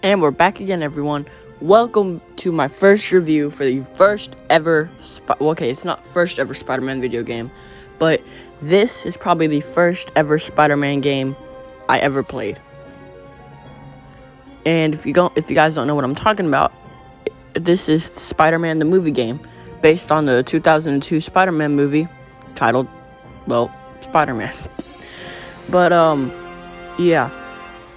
And we're back again, everyone. Welcome to my first review for the first ever, it's not first ever Spider-Man video game, but this is probably the first ever Spider-Man game I ever played. And if you guys don't know what I'm talking about, this is Spider-Man the movie game, based on the 2002 Spider-Man movie, titled, well, Spider-Man. But, yeah.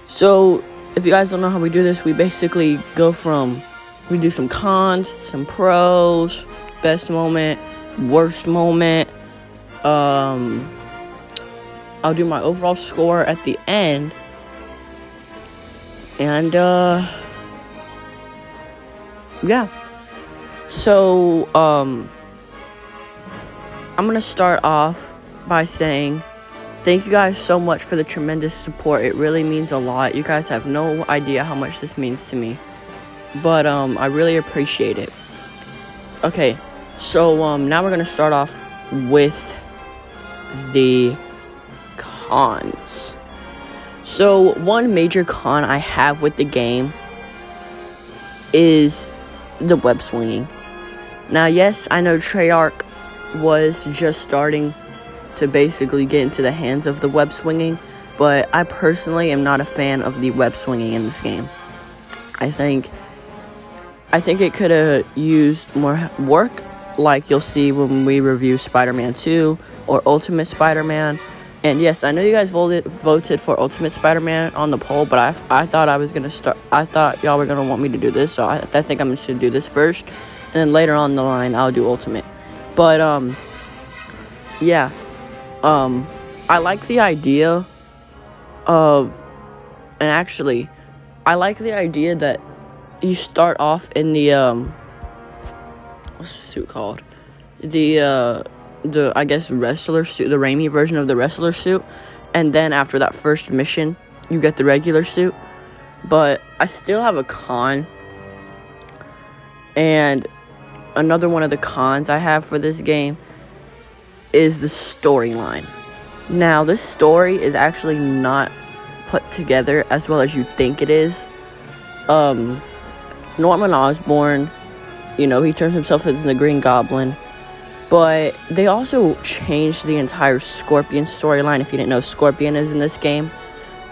So, if you guys don't know how we do this, we basically we do some cons, some pros, best moment, worst moment. I'll do my overall score at the end. And, yeah. So, I'm gonna start off by saying thank you guys so much for the tremendous support. It really means a lot. You guys have no idea how much this means to me. But, I really appreciate it. Okay, so, now we're gonna start off with the cons. So, one major con I have with the game is the web swinging. Now, yes, I know Treyarch was just starting to basically get into the hands of the web swinging, but I personally am not a fan of the web swinging in this game. I think it could have used more work, like you'll see when we review Spider-Man 2 or Ultimate Spider-Man. And yes, I know you guys voted for Ultimate Spider-Man on the poll, but I thought I thought y'all were gonna want me to do this, so I think I'm just gonna do this first, and then later on the line I'll do Ultimate. But yeah. I like the idea I like the idea that you start off in the, what's the suit called? The, I guess, wrestler suit, the Raimi version of the wrestler suit, and then after that first mission, you get the regular suit. But I still have a con, and another one of the cons I have for this game is the storyline. Now, this story is actually not put together as well as you think it is. Norman Osborn, he turns himself into the Green Goblin, but they also changed the entire Scorpion storyline. If you didn't know, Scorpion is in this game,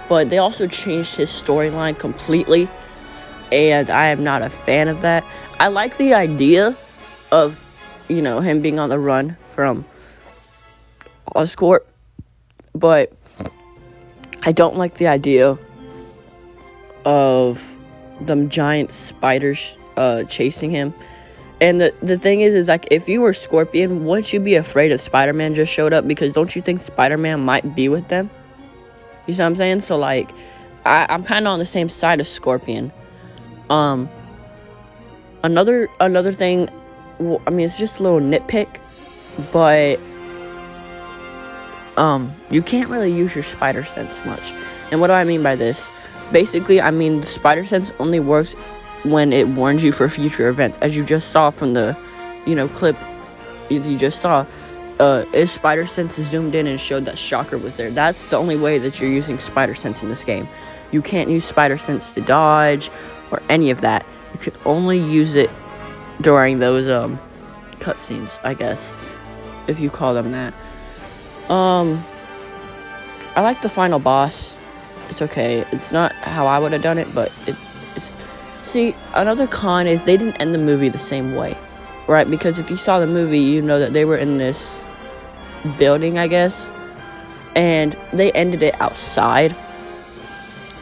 but they also changed his storyline completely, and I am not a fan of that. I like the idea of, him being on the run from Oscorp, but I don't like the idea of them giant spiders chasing him. And the thing is like, if you were Scorpion, wouldn't you be afraid if Spider-Man just showed up? Because don't you think Spider-Man might be with them? You see what I'm saying? So, like, I'm kind of on the same side of Scorpion. Another thing, well, I mean, it's just a little nitpick, but you can't really use your spider sense much. And what do I mean by this? Basically, I mean, the spider sense only works when it warns you for future events. As you just saw from the, clip you just saw, if spider sense zoomed in and showed that Shocker was there. That's the only way that you're using spider sense in this game. You can't use spider sense to dodge or any of that. You can only use it during those, cutscenes, I guess, if you call them that. I like the final boss. It's okay. It's not how I would have done it, but it's... See, another con is they didn't end the movie the same way, right? Because if you saw the movie, you know that they were in this building, I guess, and they ended it outside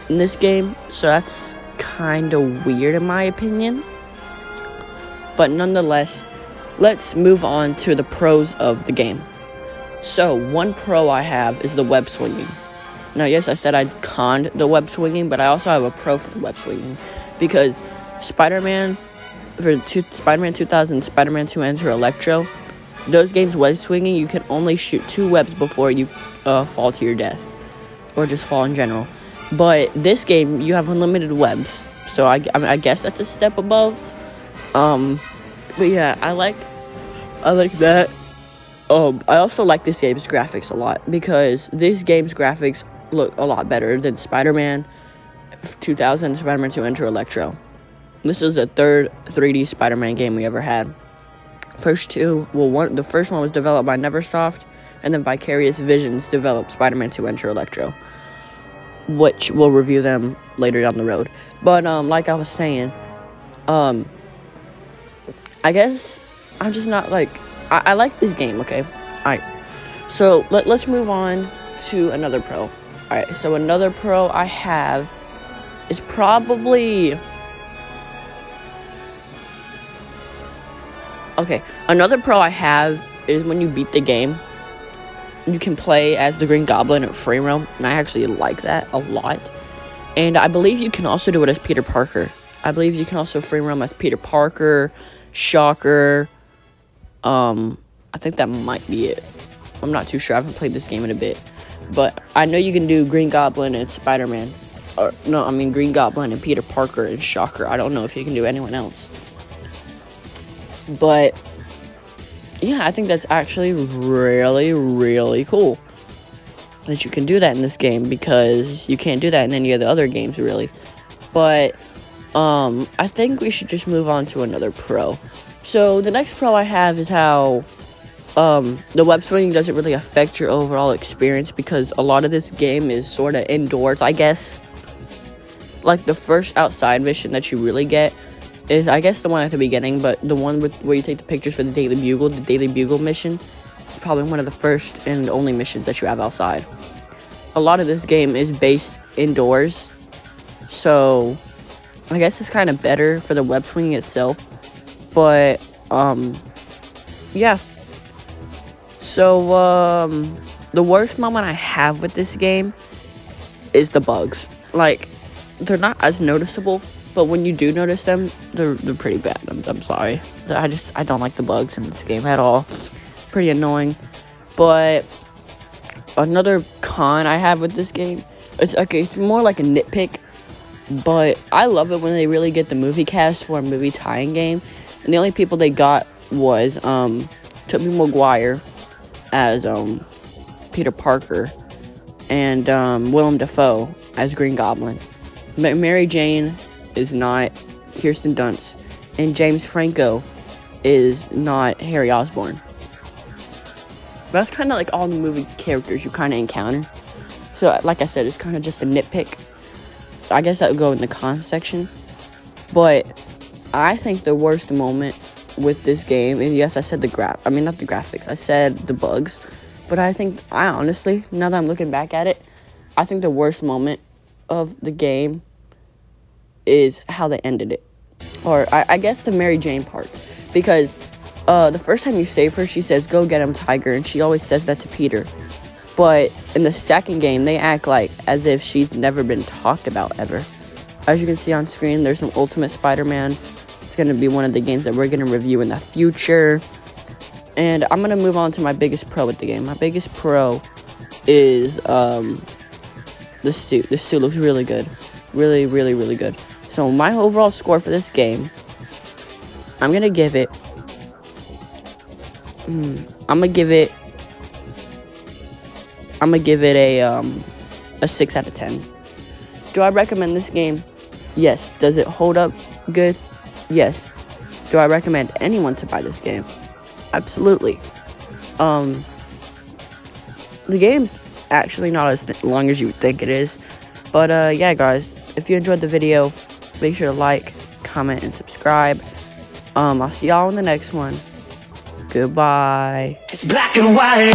in this game, so that's kind of weird in my opinion. But nonetheless, let's move on to the pros of the game. So, one pro I have is the web swinging. Now, yes, I said I'd conned the web swinging, but I also have a pro for the web swinging. Because Spider-Man 2000, Spider-Man 2 Enter Electro, those games web swinging, you can only shoot 2 webs before you fall to your death. Or just fall in general. But this game, you have unlimited webs. So, I guess that's a step above. But yeah, I like that. I also like this game's graphics a lot, because this game's graphics look a lot better than Spider-Man 2000, Spider-Man 2 Enter Electro. This is the third 3D Spider-Man game we ever had. The first one was developed by Neversoft, and then Vicarious Visions developed Spider-Man 2 Enter Electro, which we'll review them later down the road. But like I was saying, I guess I'm just not like I like this game. Okay, all right. So let's move on to another pro. All right, so another pro I have is probably. Okay, another pro I have is when you beat the game, you can play as the Green Goblin at free roam, and I actually like that a lot. And I believe you can also do it as Peter Parker. I believe you can also free roam as Peter Parker, Shocker. I think that might be it. I'm not too sure. I haven't played this game in a bit. But I know you can do Green Goblin and Spider-Man. Green Goblin and Peter Parker and Shocker. I don't know if you can do anyone else. But yeah, I think that's actually really, really cool that you can do that in this game, because you can't do that in any of the other games, really. But I think we should just move on to another pro. So the next pro I have is how the web swinging doesn't really affect your overall experience, because a lot of this game is sort of indoors, I guess. Like the first outside mission that you really get is, I guess, the one at the beginning, but the one where you take the pictures for the Daily Bugle mission, is probably one of the first and only missions that you have outside. A lot of this game is based indoors, so I guess it's kind of better for the web swinging itself, but, yeah. So, the worst moment I have with this game is the bugs. Like, they're not as noticeable, but when you do notice them, they're pretty bad. I'm sorry. I don't like the bugs in this game at all. Pretty annoying. But another con I have with this game, it's more like a nitpick, but I love it when they really get the movie cast for a movie tie-in game. And the only people they got was Tobey Maguire as Peter Parker and Willem Dafoe as Green Goblin. But Mary Jane is not Kirsten Dunst, and James Franco is not Harry Osborn. That's kind of like all the movie characters you kind of encounter. So, like I said, it's kind of just a nitpick. I guess that would go in the cons section. But I think the worst moment with this game, and yes, I said not the graphics, I said the bugs. But I honestly, now that I'm looking back at it, I think the worst moment of the game is how they ended it. Or I guess the Mary Jane part. Because the first time you save her, she says, "Go get him, Tiger," and she always says that to Peter. But in the second game, they act like as if she's never been talked about ever. As you can see on screen, there's some Ultimate Spider-Man. It's going to be one of the games that we're going to review in the future. And I'm going to move on to my biggest pro with the game. My biggest pro is the suit. This suit looks really good. Really, really, really good. So my overall score for this game, I'm going to give it... I'm going to give it a 6 out of 10. Do I recommend this game? Yes. Does it hold up good? Yes. Do I recommend anyone to buy this game? Absolutely. The game's actually not as long as you would think it is. But yeah, guys, if you enjoyed the video, make sure to like, comment, and subscribe. I'll see y'all in the next one. Goodbye. It's black and white.